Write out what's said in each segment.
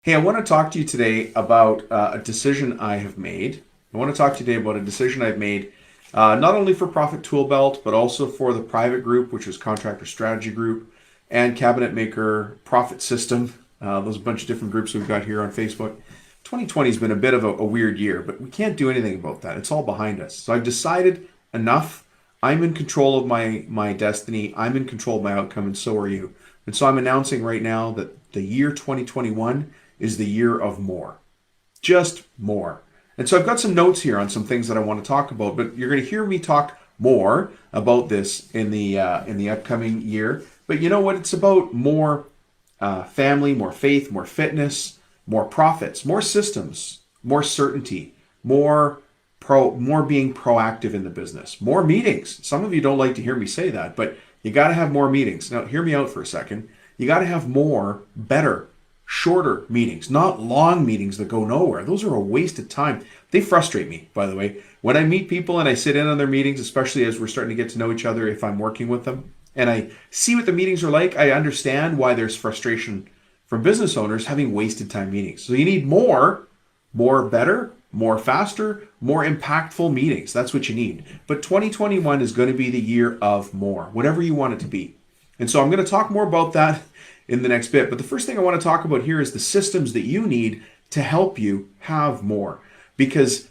Hey, I want to talk to you today about a decision I have made. I want to talk to you today about a decision I've made, not only for Profit Tool Belt, but also for the private group, which is Contractor Strategy Group, and Cabinet Maker Profit System. Those bunch of different groups we've got here on Facebook. 2020 has been a bit of a weird year, but we can't do anything about that. It's all behind us. So I've decided enough. I'm in control of my destiny. I'm in control of my outcome, and so are you. And so I'm announcing right now that the year 2021 is the year of more, just more. And so I've got some notes here on some things that I want to talk about, but you're going to hear me talk more about this in the upcoming year. But you know what? It's about more family, more faith, more fitness, more profits, more systems, more certainty, more being proactive in the business, more meetings. Some of you don't like to hear me say that, but you got to have more meetings. Now, hear me out for a second. You got to have more, better, shorter meetings, not long meetings that go nowhere. Those are a waste of time. They frustrate me, by the way. When I meet people and I sit in on their meetings, especially as we're starting to get to know each other if I'm working with them, and I see what the meetings are like, I understand why there's frustration from business owners having wasted time meetings. So you need more better, more faster, more impactful meetings. That's what you need. But 2021 is going to be the year of more, whatever you want it to be. And so I'm going to talk more about that in the next bit. But the first thing I want to talk about here is the systems that you need to help you have more. Because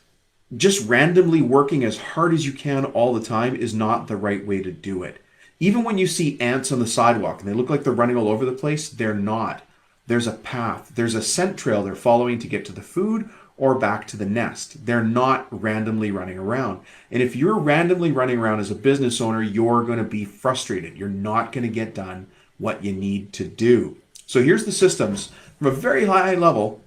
just randomly working as hard as you can all the time is not the right way to do it. Even when you see ants on the sidewalk and they look like they're running all over the place, they're not. There's a path, there's a scent trail they're following to get to the food or back to the nest. They're not randomly running around. And if you're randomly running around as a business owner, you're going to be frustrated. You're not going to get done what you need to do. So here's the systems from a very high level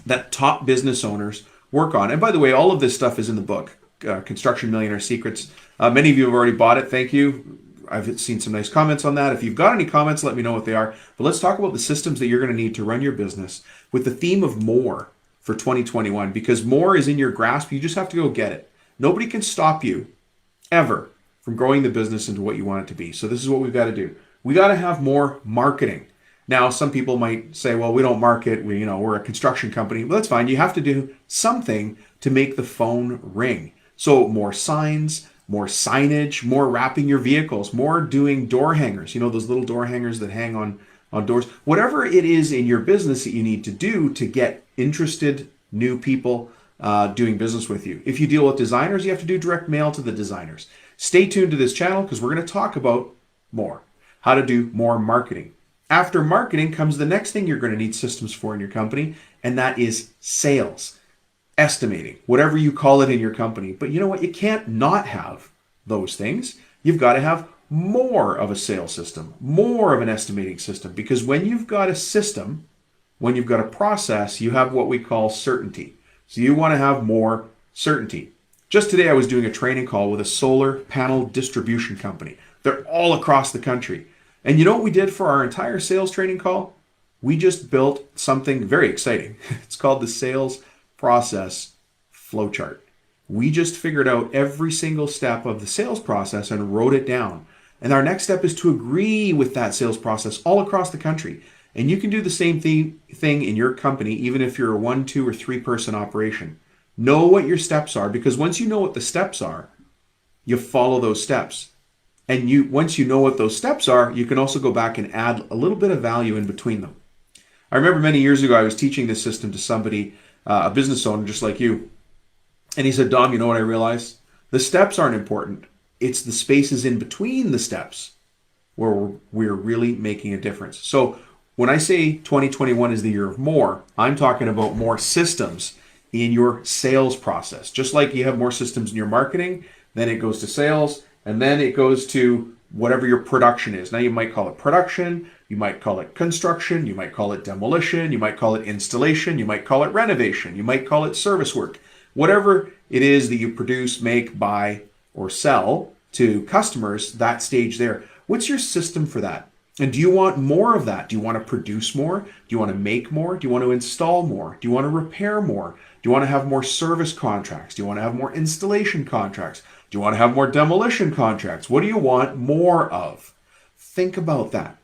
that top business owners work on. And by the way, all of this stuff is in the book, Construction Millionaire Secrets. Many of you have already bought it. Thank you. I've seen some nice comments on that. If you've got any comments, let me know what they are. But let's talk about the systems that you're going to need to run your business with the theme of more for 2021, because more is in your grasp. You just have to go get it. Nobody can stop you ever from growing the business into what you want it to be. So this is what we've got to do. We got to have more marketing. Now, some people might say, well, we don't market. We're a construction company. Well, that's fine. You have to do something to make the phone ring. So more signs, more signage, more wrapping your vehicles, more doing door hangers, those little door hangers that hang on doors. Whatever it is in your business that you need to do to get interested new people doing business with you. If you deal with designers, you have to do direct mail to the designers. Stay tuned to this channel because we're going to talk about more, how to do more marketing. After marketing comes the next thing you're going to need systems for in your company, and that is sales. Estimating, whatever you call it in your company. But you know what? You can't not have those things. You've got to have more of a sales system, more of an estimating system, because when you've got a system, when you've got a process, you have what we call certainty. So you want to have more certainty. Just today, I was doing a training call with a solar panel distribution company. They're all across the country. And you know what we did for our entire sales training call? We just built something very exciting. It's called the sales process flowchart. We just figured out every single step of the sales process and wrote it down. And our next step is to agree with that sales process all across the country. And you can do the same thing in your company, even if you're a 1, 2, or 3 person operation. Know what your steps are, because once you know what the steps are, you follow those steps. And once you know what those steps are, you can also go back and add a little bit of value in between them. I remember many years ago, I was teaching this system to somebody, a business owner just like you. And he said, Dom, you know what I realized? The steps aren't important. It's the spaces in between the steps where we're really making a difference. So when I say 2021 is the year of more, I'm talking about more systems in your sales process. Just like you have more systems in your marketing, then it goes to sales, and then it goes to whatever your production is. Now you might call it production, you might call it construction, you might call it demolition, you might call it installation, you might call it renovation, you might call it service work. Whatever it is that you produce, make, buy, or sell to customers, that stage there. What's your system for that? And do you want more of that? Do you want to produce more? Do you want to make more? Do you want to install more? Do you want to repair more? Do you want to have more service contracts? Do you want to have more installation contracts? Do you want to have more demolition contracts? What do you want more of? Think about that.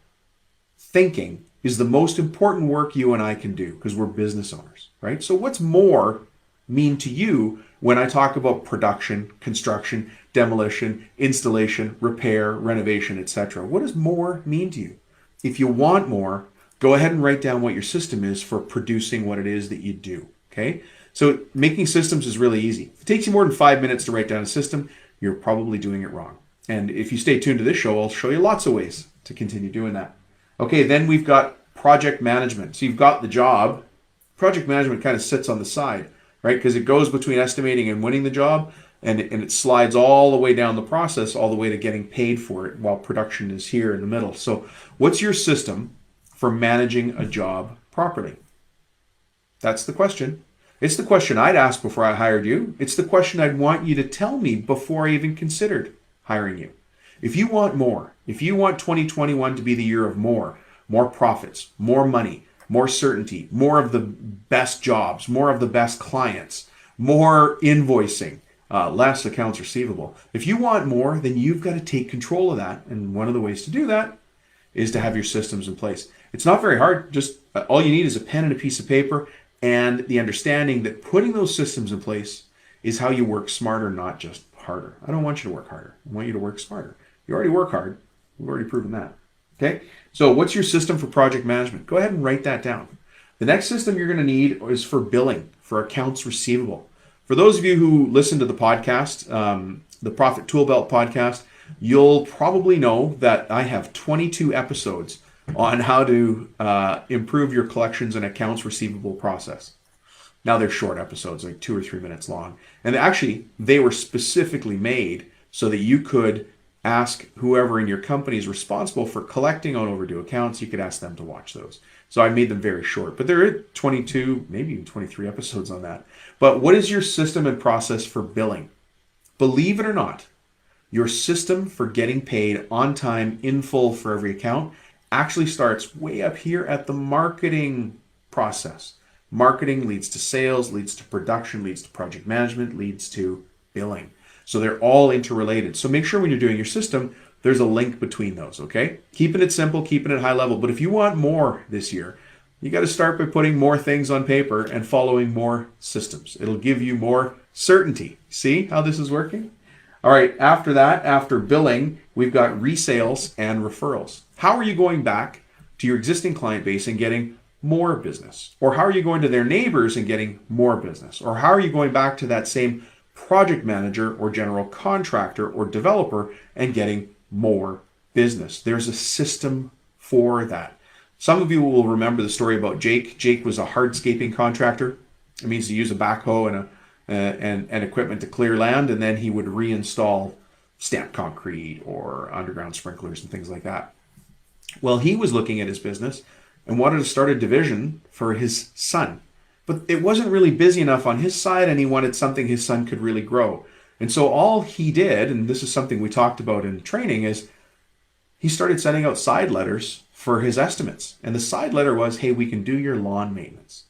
Thinking is the most important work you and I can do because we're business owners, right? So what's more mean to you when I talk about production, construction, demolition, installation, repair, renovation, etc.? What does more mean to you? If you want more, go ahead and write down what your system is for producing what it is that you do, okay? So making systems is really easy. If it takes you more than 5 minutes to write down a system, you're probably doing it wrong. And if you stay tuned to this show, I'll show you lots of ways to continue doing that. Okay, then we've got project management. So you've got the job. Project management kind of sits on the side, right? Because it goes between estimating and winning the job, and it slides all the way down the process, all the way to getting paid for it, while production is here in the middle. So what's your system for managing a job properly? That's the question. It's the question I'd ask before I hired you. It's the question I'd want you to tell me before I even considered hiring you. If you want more, if you want 2021 to be the year of more profits, more money, more certainty, more of the best jobs, more of the best clients, more invoicing, less accounts receivable. If you want more, then you've got to take control of that. And one of the ways to do that is to have your systems in place. It's not very hard. Just all you need is a pen and a piece of paper and the understanding that putting those systems in place is how you work smarter, not just harder. I don't want you to work harder. I want you to work smarter. You already work hard. We've already proven that. Okay? So what's your system for project management? Go ahead and write that down. The next system you're going to need is for billing, for accounts receivable. For those of you who listen to the podcast, the Profit Tool Belt podcast, you'll probably know that I have 22 episodes on how to improve your collections and accounts receivable process. Now they're short episodes, like 2 or 3 minutes long. And actually, they were specifically made so that you could ask whoever in your company is responsible for collecting on overdue accounts, you could ask them to watch those. So I made them very short, but there are 22, maybe even 23 episodes on that. But what is your system and process for billing? Believe it or not, your system for getting paid on time in full for every account actually starts way up here at the marketing process. Marketing leads to sales, leads to production, leads to project management, leads to billing. So they're all interrelated. So make sure when you're doing your system, there's a link between those, okay? Keeping it simple, keeping it high level. But if you want more this year, you got to start by putting more things on paper and following more systems. It'll give you more certainty. See how this is working? All right, after that, after billing, we've got resales and referrals. How are you going back to your existing client base and getting more business? Or how are you going to their neighbors and getting more business? Or how are you going back to that same project manager or general contractor or developer and getting more business? There's a system for that. Some of you will remember the story about Jake. Jake was a hardscaping contractor. It means to use a backhoe and equipment to clear land, and then he would reinstall stamped concrete or underground sprinklers and things like that. Well, he was looking at his business and wanted to start a division for his son. But it wasn't really busy enough on his side, and he wanted something his son could really grow. And so all he did, and this is something we talked about in training, is he started sending out side letters for his estimates. And the side letter was, hey, we can do your lawn maintenance.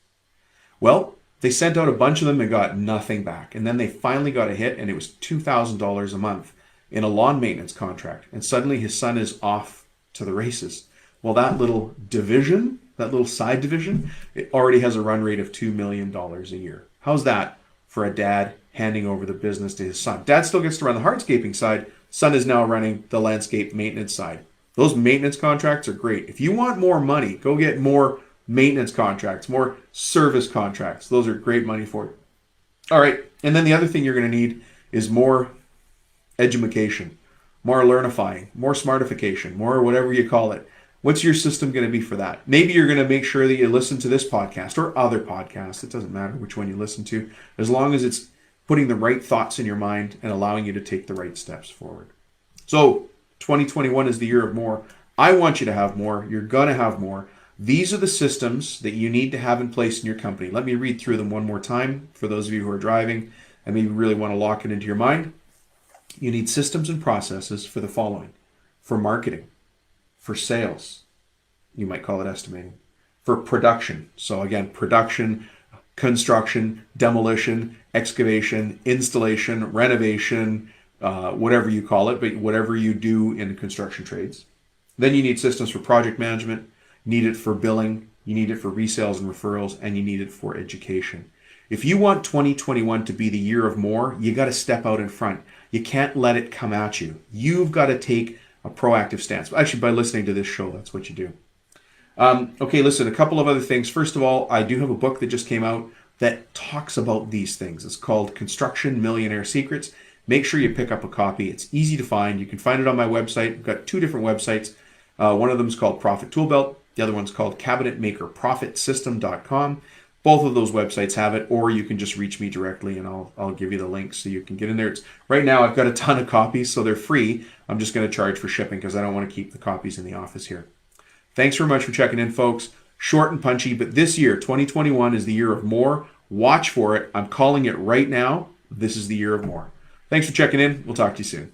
Well, they sent out a bunch of them and got nothing back. And then they finally got a hit, and it was $2,000 a month in a lawn maintenance contract. And suddenly his son is off to the races. Well, that little division, that little side division, it already has a run rate of $2 million a year. How's that for a dad handing over the business to his son? Dad still gets to run the hardscaping side. Son is now running the landscape maintenance side. Those maintenance contracts are great. If you want more money, go get more maintenance contracts, more service contracts. Those are great money for you. All right. And then the other thing you're going to need is more edumacation, more learnifying, more smartification, more whatever you call it. What's your system going to be for that? Maybe you're going to make sure that you listen to this podcast or other podcasts. It doesn't matter which one you listen to, as long as it's putting the right thoughts in your mind and allowing you to take the right steps forward. So 2021 is the year of more. I want you to have more. You're going to have more. These are the systems that you need to have in place in your company. Let me read through them one more time for those of you who are driving and maybe really want to lock it into your mind. You need systems and processes for the following: for marketing, for sales, you might call it estimating, for production. So again, production, construction, demolition, excavation, installation, renovation, whatever you call it, but whatever you do in construction trades. Then you need systems for project management. You need it for billing, you need it for resales and referrals, and you need it for education. If you want 2021 to be the year of more, you got to step out in front. You can't let it come at you. You've got to take a proactive stance. Actually, by listening to this show, that's what you do. Okay, listen, a couple of other things. First of all, I do have a book that just came out that talks about these things. It's called Construction Millionaire Secrets. Make sure you pick up a copy. It's easy to find. You can find it on my website. I've got two different websites. One of them is called Profit Tool Belt. The other one's called CabinetMakerProfitSystem.com. Both of those websites have it, or you can just reach me directly and I'll give you the link so you can get in there. Right now I've got a ton of copies, so they're free. I'm just going to charge for shipping because I don't want to keep the copies in the office here. Thanks very much for checking in, folks. Short and punchy, but this year, 2021, is the year of more. Watch for it. I'm calling it right now. This is the year of more. Thanks for checking in. We'll talk to you soon.